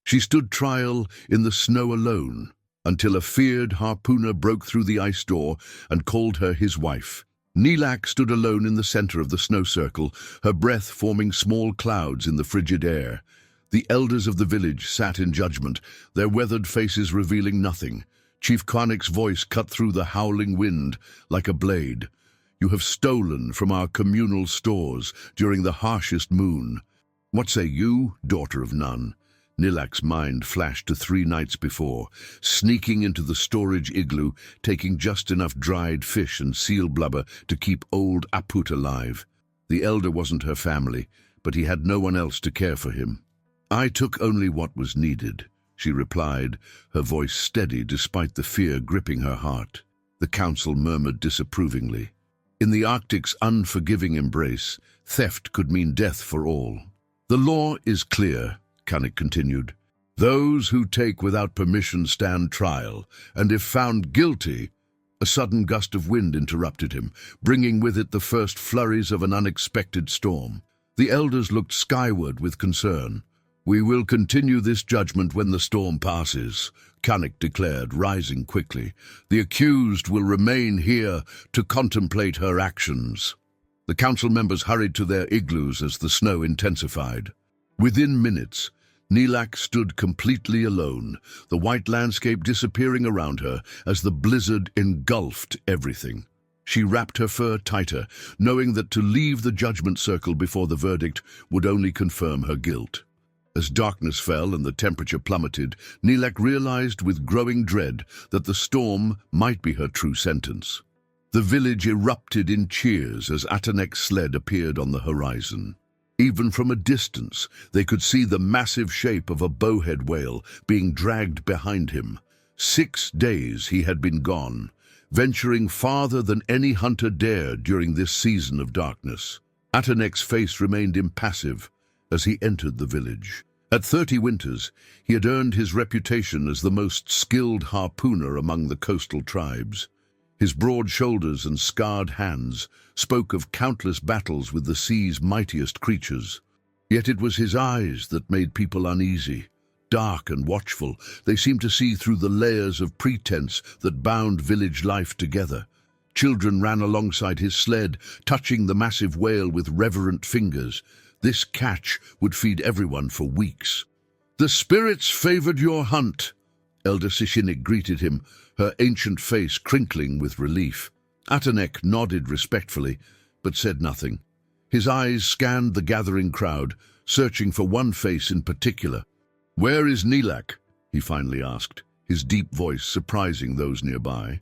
She stood trial in the snow alone, until a feared harpooner broke through the ice door and called her his wife. Nilak stood alone in the center of the snow circle, her breath forming small clouds in the frigid air. The elders of the village sat in judgment, their weathered faces revealing nothing. Chief Karnik's voice cut through the howling wind like a blade. "You have stolen from our communal stores during the harshest moon. What say you, daughter of none?" Nilak's mind flashed to 3 nights before, sneaking into the storage igloo, taking just enough dried fish and seal blubber to keep old Aput alive. The elder wasn't her family, but he had no one else to care for him. "I took only what was needed," she replied, her voice steady despite the fear gripping her heart. The council murmured disapprovingly. In the Arctic's unforgiving embrace, theft could mean death for all. "The law is clear," Karnik continued. "Those who take without permission stand trial, and if found guilty—" A sudden gust of wind interrupted him, bringing with it the first flurries of an unexpected storm. The elders looked skyward with concern. "We will continue this judgment when the storm passes," Karnik declared, rising quickly. "The accused will remain here to contemplate her actions." The council members hurried to their igloos as the snow intensified. Within minutes, Nilak stood completely alone, the white landscape disappearing around her as the blizzard engulfed everything. She wrapped her fur tighter, knowing that to leave the judgment circle before the verdict would only confirm her guilt. As darkness fell and the temperature plummeted, Nilak realized with growing dread that the storm might be her true sentence. The village erupted in cheers as Atanek's sled appeared on the horizon. Even from a distance, they could see the massive shape of a bowhead whale being dragged behind him. 6 days he had been gone, venturing farther than any hunter dared during this season of darkness. Atanek's face remained impassive as he entered the village. At 30 winters, he had earned his reputation as the most skilled harpooner among the coastal tribes. His broad shoulders and scarred hands spoke of countless battles with the sea's mightiest creatures. Yet it was his eyes that made people uneasy. Dark and watchful, they seemed to see through the layers of pretense that bound village life together. Children ran alongside his sled, touching the massive whale with reverent fingers. This catch would feed everyone for weeks. "The spirits favored your hunt," Elder Sishinik greeted him, her ancient face crinkling with relief. Atanek nodded respectfully, but said nothing. His eyes scanned the gathering crowd, searching for one face in particular. "Where is Nilak?" he finally asked, his deep voice surprising those nearby.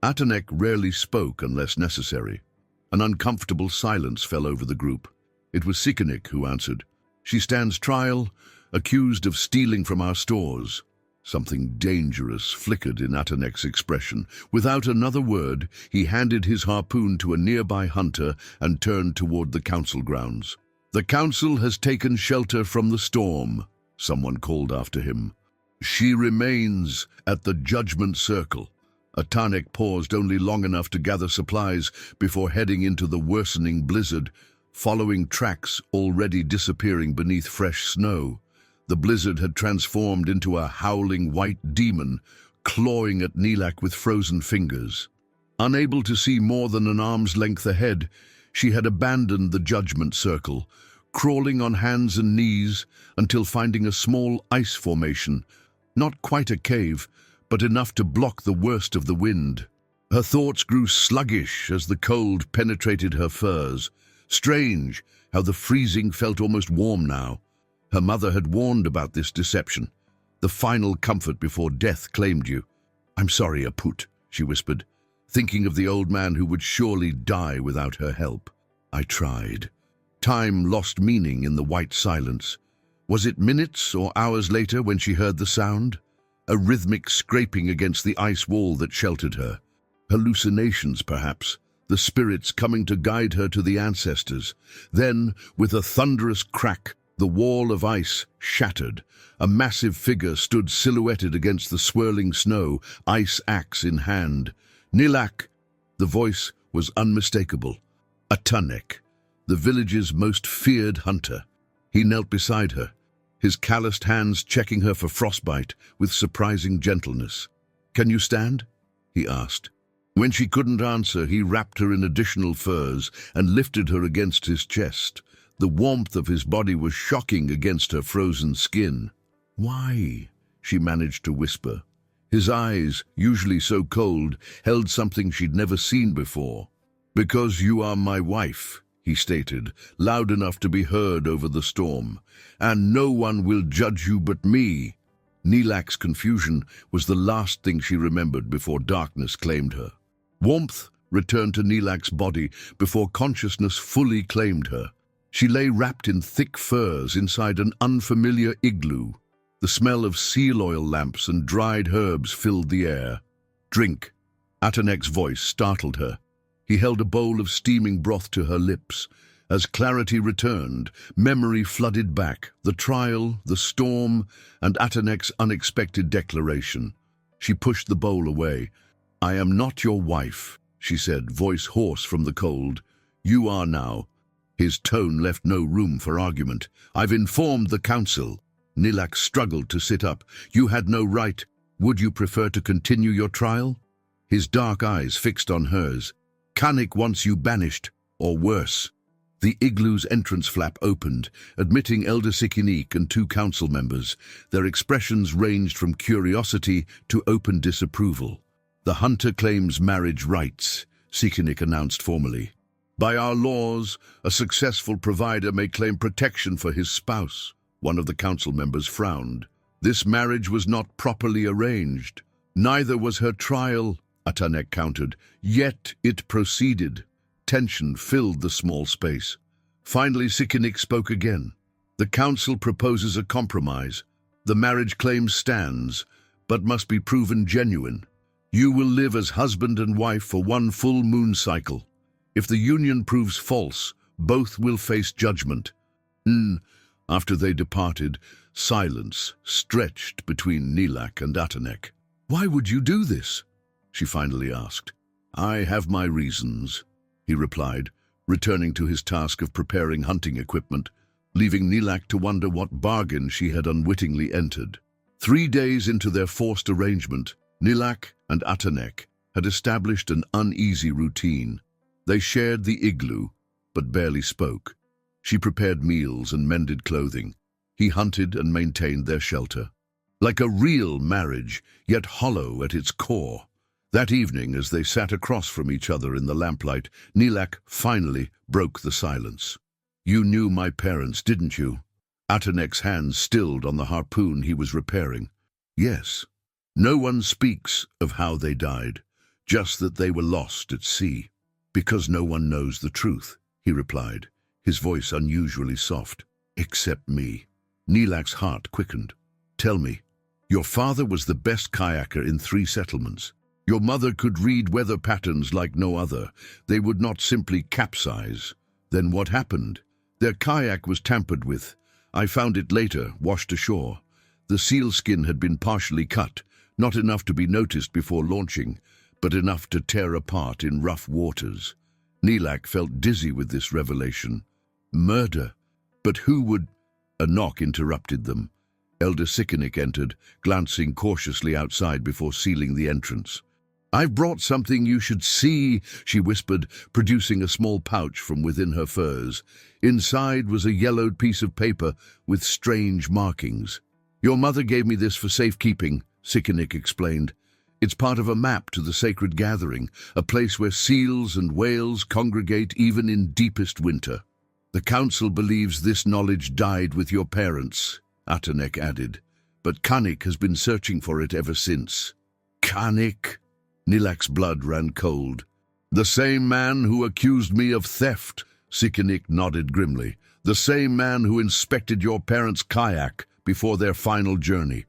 Atanek rarely spoke unless necessary. An uncomfortable silence fell over the group. It was Sikanik who answered. "She stands trial, accused of stealing from our stores." Something dangerous flickered in Atanek's expression. Without another word, he handed his harpoon to a nearby hunter and turned toward the council grounds. "The council has taken shelter from the storm," someone called after him. "She remains at the judgment circle." Atanek paused only long enough to gather supplies before heading into the worsening blizzard, following tracks already disappearing beneath fresh snow. The blizzard had transformed into a howling white demon, clawing at Nilak with frozen fingers. Unable to see more than an arm's length ahead, she had abandoned the judgment circle, crawling on hands and knees until finding a small ice formation, not quite a cave, but enough to block the worst of the wind. Her thoughts grew sluggish as the cold penetrated her furs. Strange how the freezing felt almost warm now. Her mother had warned about this deception. "The final comfort before death claimed you." "I'm sorry, Aput," she whispered, thinking of the old man who would surely die without her help. "I tried." Time lost meaning in the white silence. Was it minutes or hours later when she heard the sound? A rhythmic scraping against the ice wall that sheltered her. Hallucinations, perhaps, the spirits coming to guide her to the ancestors. Then, with a thunderous crack, the wall of ice shattered. A massive figure stood silhouetted against the swirling snow, ice axe in hand. "Nilak!" The voice was unmistakable. Atanek, the village's most feared hunter. He knelt beside her, his calloused hands checking her for frostbite with surprising gentleness. "Can you stand?" he asked. When she couldn't answer, he wrapped her in additional furs and lifted her against his chest. The warmth of his body was shocking against her frozen skin. "Why?" she managed to whisper. His eyes, usually so cold, held something she'd never seen before. "Because you are my wife," he stated, loud enough to be heard over the storm. "And no one will judge you but me." Nilak's confusion was the last thing she remembered before darkness claimed her. Warmth returned to Nilak's body before consciousness fully claimed her. She lay wrapped in thick furs inside an unfamiliar igloo. The smell of seal oil lamps and dried herbs filled the air. "Drink." Atanek's voice startled her. He held a bowl of steaming broth to her lips. As clarity returned, memory flooded back, the trial, the storm, and Atanek's unexpected declaration. She pushed the bowl away. "I am not your wife," she said, voice hoarse from the cold. "You are now." His tone left no room for argument. "I've informed the council." Nilak struggled to sit up. "You had no right. Would you prefer to continue your trial?" His dark eyes fixed on hers. "Kanik wants you banished, or worse." The igloo's entrance flap opened, admitting Elder Sikinik and 2 council members. Their expressions ranged from curiosity to open disapproval. "The hunter claims marriage rights," Sikinik announced formally. "By our laws, a successful provider may claim protection for his spouse." One of the council members frowned. "This marriage was not properly arranged. Neither was her trial," Atanek countered. "Yet it proceeded." Tension filled the small space. Finally, Sikinik spoke again. "The council proposes a compromise. The marriage claim stands, but must be proven genuine. You will live as husband and wife for 1 full moon cycle. If the union proves false, both will face judgment." After they departed, silence stretched between Nilak and Atanek. "Why would you do this?" she finally asked. "I have my reasons," he replied, returning to his task of preparing hunting equipment, leaving Nilak to wonder what bargain she had unwittingly entered. 3 days into their forced arrangement, Nilak and Atanek had established an uneasy routine. They shared the igloo, but barely spoke. She prepared meals and mended clothing. He hunted and maintained their shelter. Like a real marriage, yet hollow at its core. That evening, as they sat across from each other in the lamplight, Nilak finally broke the silence. "You knew my parents, didn't you?" Atanek's hands stilled on the harpoon he was repairing. "Yes. No one speaks of how they died, just that they were lost at sea." "Because no one knows the truth," he replied, his voice unusually soft. "Except me." Nilak's heart quickened. "Tell me, your father was the best kayaker in 3 settlements. Your mother could read weather patterns like no other. They would not simply capsize. Then what happened? Their kayak was tampered with. I found it later, washed ashore. The sealskin had been partially cut, not enough to be noticed before launching, but enough to tear apart in rough waters." Nilak felt dizzy with this revelation. Murder? But who would... A knock interrupted them. Elder Sikinik entered, glancing cautiously outside before sealing the entrance. "I've brought something you should see," she whispered, producing a small pouch from within her furs. Inside was a yellowed piece of paper with strange markings. "Your mother gave me this for safekeeping," Sikinik explained. "It's part of a map to the sacred gathering, a place where seals and whales congregate even in deepest winter. The council believes this knowledge died with your parents," Atanek added, "but Kanik has been searching for it ever since." "Kanik?" Nilak's blood ran cold. "The same man who accused me of theft," Sikinik nodded grimly. "The same man who inspected your parents' kayak before their final journey."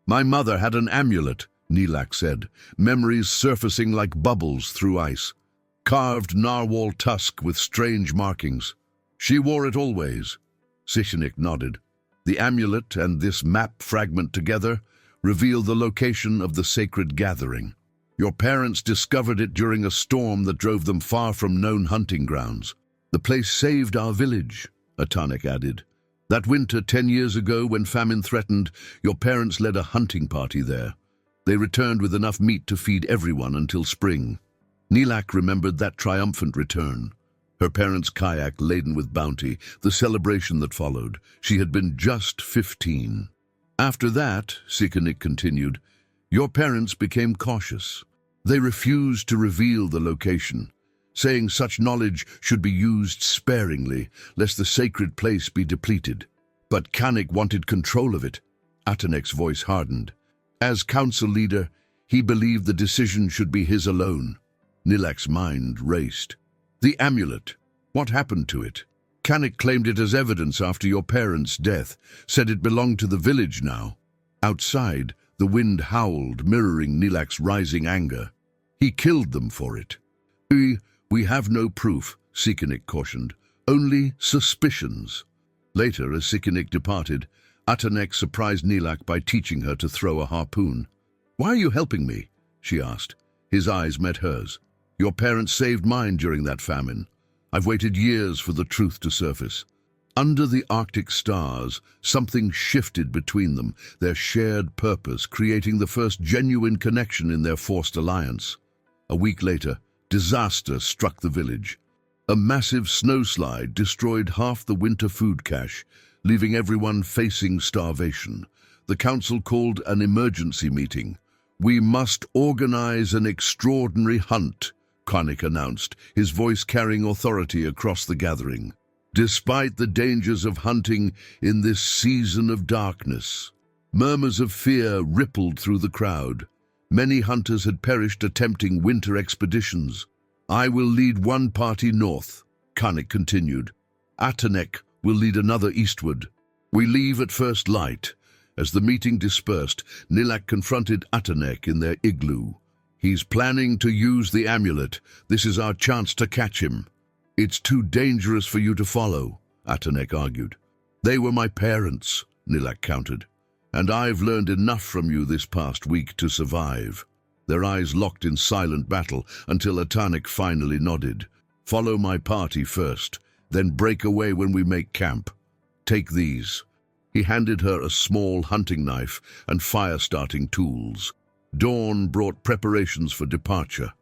"My mother had an amulet," Nilak said, memories surfacing like bubbles through ice. "Carved narwhal tusk with strange markings. She wore it always." Sikinik nodded. "The amulet and this map fragment together reveal the location of the sacred gathering. Your parents discovered it during a storm that drove them far from known hunting grounds. The place saved our village," Atanek added. That winter 10 years ago, when famine threatened, your parents led a hunting party there. They returned with enough meat to feed everyone until spring. Nilak remembered that triumphant return. Her parents' kayak laden with bounty, the celebration that followed. She had been just 15. After that, Sikanik continued, your parents became cautious. They refused to reveal the location, saying such knowledge should be used sparingly, lest the sacred place be depleted. But Kanik wanted control of it. Atanek's voice hardened. As council leader, he believed the decision should be his alone. Nilak's mind raced. The amulet. What happened to it? Kanik claimed it as evidence after your parents' death, said it belonged to the village now. Outside, the wind howled, mirroring Nilak's rising anger. He killed them for it. We have no proof, Sikanik cautioned. Only suspicions. Later, as Sikanik departed, Atanek surprised Nilak by teaching her to throw a harpoon. Why are you helping me? She asked. His eyes met hers. Your parents saved mine during that famine. I've waited years for the truth to surface. Under the Arctic stars, something shifted between them, their shared purpose creating the first genuine connection in their forced alliance. A week later, disaster struck the village. A massive snowslide destroyed half the winter food cache, leaving everyone facing starvation. The council called an emergency meeting. We must organize an extraordinary hunt, Kanik announced, his voice carrying authority across the gathering. Despite the dangers of hunting in this season of darkness, murmurs of fear rippled through the crowd. Many hunters had perished attempting winter expeditions. I will lead one party north, Kanik continued. Atanek will lead another eastward. We leave at first light. As the meeting dispersed, Nilak confronted Atanek in their igloo. He's planning to use the amulet. This is our chance to catch him. It's too dangerous for you to follow, Atanek argued. They were my parents, Nilak countered. And I've learned enough from you this past week to survive. Their eyes locked in silent battle until Atanek finally nodded. Follow my party first, then break away when we make camp. Take these. He handed her a small hunting knife and fire-starting tools. Dawn brought preparations for departure.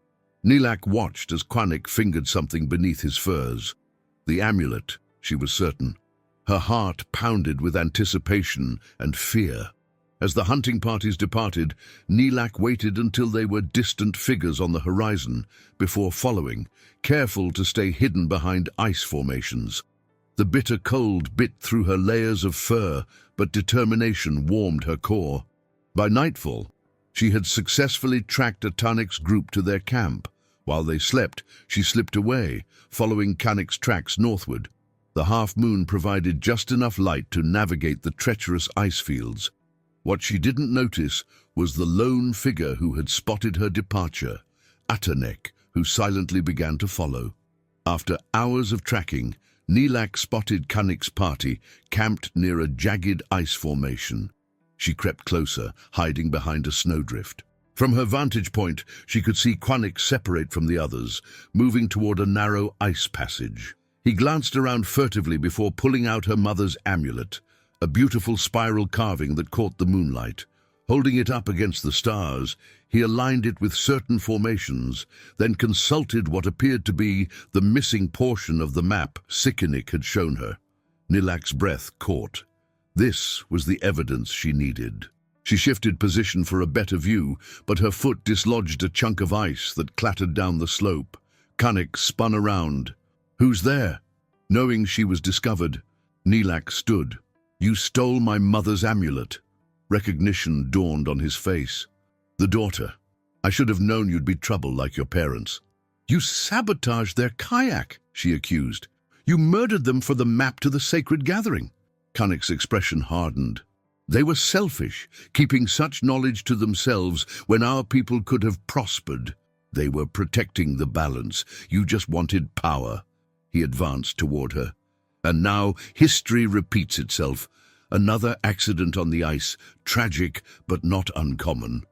Nilak watched as Kanik fingered something beneath his furs. The amulet, she was certain. Her heart pounded with anticipation and fear. As the hunting parties departed, Nilak waited until they were distant figures on the horizon before following, careful to stay hidden behind ice formations. The bitter cold bit through her layers of fur, but determination warmed her core. By nightfall, she had successfully tracked Atanek's group to their camp. While they slept, she slipped away, following Kanik's tracks northward. The half-moon provided just enough light to navigate the treacherous ice fields. What she didn't notice was the lone figure who had spotted her departure, Atanek, who silently began to follow. After hours of tracking, Nilak spotted Kanik's party, camped near a jagged ice formation. She crept closer, hiding behind a snowdrift. From her vantage point, she could see Kanik separate from the others, moving toward a narrow ice passage. He glanced around furtively before pulling out her mother's amulet, a beautiful spiral carving that caught the moonlight. Holding it up against the stars, he aligned it with certain formations, then consulted what appeared to be the missing portion of the map Sikanik had shown her. Nilak's breath caught. This was the evidence she needed. She shifted position for a better view, but her foot dislodged a chunk of ice that clattered down the slope. Kanik spun around. Who's there? Knowing she was discovered, Nilak stood. You stole my mother's amulet. Recognition dawned on his face. The daughter. I should have known you'd be trouble like your parents. You sabotaged their kayak, she accused. You murdered them for the map to the sacred gathering. Kanik's expression hardened. They were selfish, keeping such knowledge to themselves when our people could have prospered. They were protecting the balance. You just wanted power. He advanced toward her. And now history repeats itself. Another accident on the ice, tragic but not uncommon.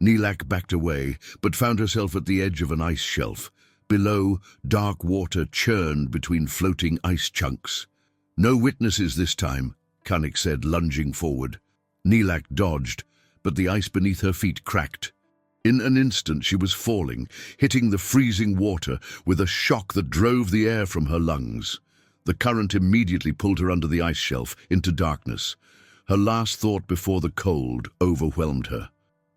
Nilak backed away, but found herself at the edge of an ice shelf. Below, dark water churned between floating ice chunks. No witnesses this time, Kanik said, lunging forward. Nilak dodged, but the ice beneath her feet cracked. In an instant she was falling, hitting the freezing water with a shock that drove the air from her lungs. The current immediately pulled her under the ice shelf, into darkness. Her last thought before the cold overwhelmed her.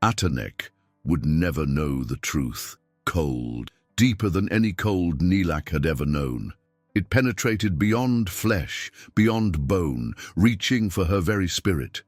Atanek would never know the truth. Cold, deeper than any cold Nilak had ever known. It penetrated beyond flesh, beyond bone, reaching for her very spirit.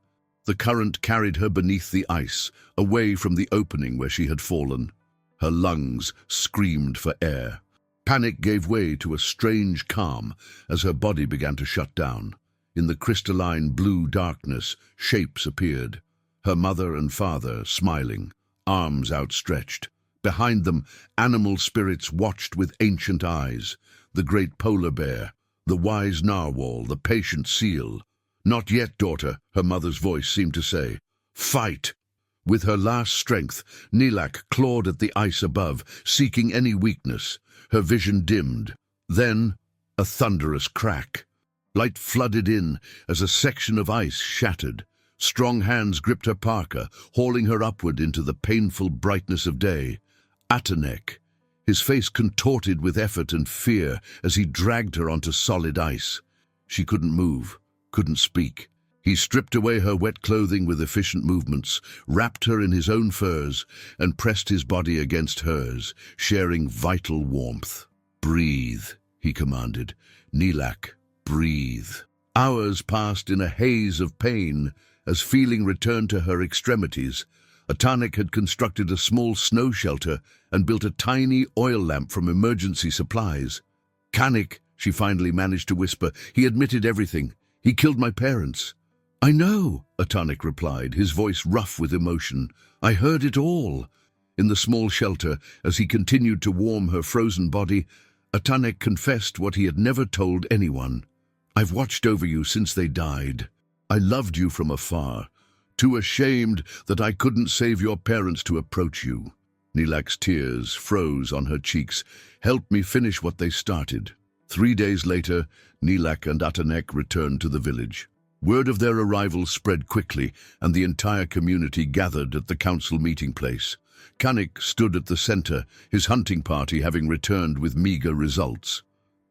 The current carried her beneath the ice, away from the opening where she had fallen. Her lungs screamed for air. Panic gave way to a strange calm as her body began to shut down. In the crystalline blue darkness, shapes appeared. Her mother and father smiling, arms outstretched. Behind them, animal spirits watched with ancient eyes. The great polar bear, the wise narwhal, the patient seal. "Not yet, daughter," her mother's voice seemed to say. "Fight!" With her last strength, Nilak clawed at the ice above, seeking any weakness. Her vision dimmed. Then, a thunderous crack. Light flooded in as a section of ice shattered. Strong hands gripped her parka, hauling her upward into the painful brightness of day. Atanek, his face contorted with effort and fear as he dragged her onto solid ice. She couldn't move, couldn't speak. He stripped away her wet clothing with efficient movements, wrapped her in his own furs, and pressed his body against hers, sharing vital warmth. "Breathe," he commanded. "Nilak, breathe." Hours passed in a haze of pain as feeling returned to her extremities. Atanek had constructed a small snow shelter and built a tiny oil lamp from emergency supplies. "Kanik," she finally managed to whisper, "he admitted everything. He killed my parents." "I know," Atanek replied, his voice rough with emotion. "I heard it all." In the small shelter, as he continued to warm her frozen body, Atanek confessed what he had never told anyone. "I've watched over you since they died. I loved you from afar, too ashamed that I couldn't save your parents to approach you." Nilak's tears froze on her cheeks. "Help me finish what they started." 3 days later, Nilak and Atanek returned to the village. Word of their arrival spread quickly, and the entire community gathered at the council meeting place. Kanik stood at the center, his hunting party having returned with meager results.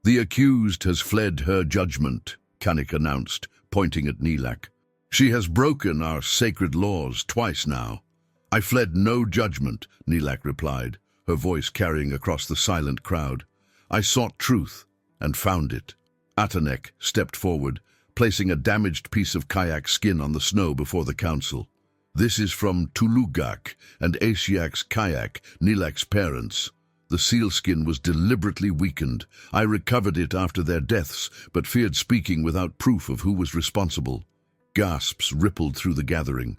"The accused has fled her judgment," Kanik announced, pointing at Nilak. "She has broken our sacred laws twice now." "I fled no judgment," Nilak replied, her voice carrying across the silent crowd. "I sought truth and found it." Atanek stepped forward, placing a damaged piece of kayak skin on the snow before the council. "This is from Tulugak and Asiak's kayak, Nilak's parents. The sealskin was deliberately weakened. I recovered it after their deaths, but feared speaking without proof of who was responsible." Gasps rippled through the gathering.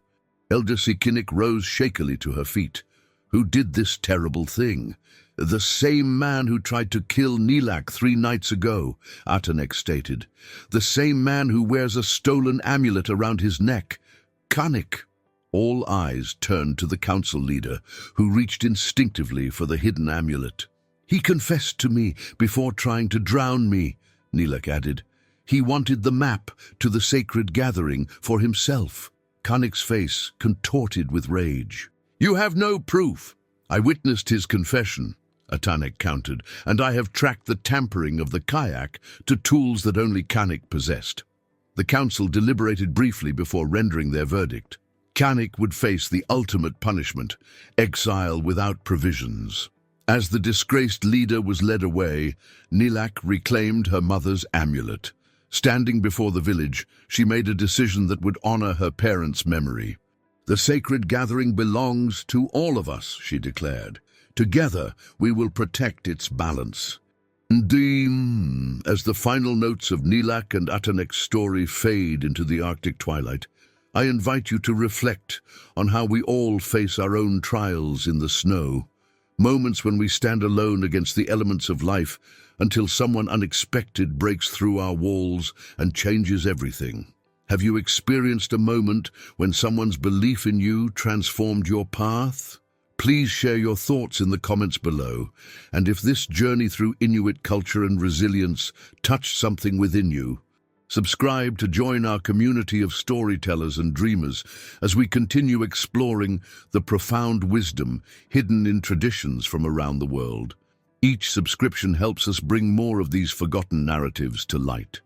Elder Sikinik rose shakily to her feet. "Who did this terrible thing?" "The same man who tried to kill Nilak 3 nights ago," Atanek stated. "The same man who wears a stolen amulet around his neck. Kanik." All eyes turned to the council leader, who reached instinctively for the hidden amulet. "He confessed to me before trying to drown me," Nilak added. "He wanted the map to the sacred gathering for himself." Kanik's face contorted with rage. "You have no proof." "I witnessed his confession," Atanek countered, "and I have tracked the tampering of the kayak to tools that only Kanik possessed." The council deliberated briefly before rendering their verdict. Kanik would face the ultimate punishment, exile without provisions. As the disgraced leader was led away, Nilak reclaimed her mother's amulet. Standing before the village, she made a decision that would honor her parents' memory. "The sacred gathering belongs to all of us," she declared. "Together, we will protect its balance." As the final notes of Nilak and Atanek's story fade into the Arctic twilight, I invite you to reflect on how we all face our own trials in the snow. Moments when we stand alone against the elements of life until someone unexpected breaks through our walls and changes everything. Have you experienced a moment when someone's belief in you transformed your path? Please share your thoughts in the comments below, and if this journey through Inuit culture and resilience touched something within you, Subscribe to join our community of storytellers and dreamers as we continue exploring the profound wisdom hidden in traditions from around the world. Each subscription helps us bring more of these forgotten narratives to light.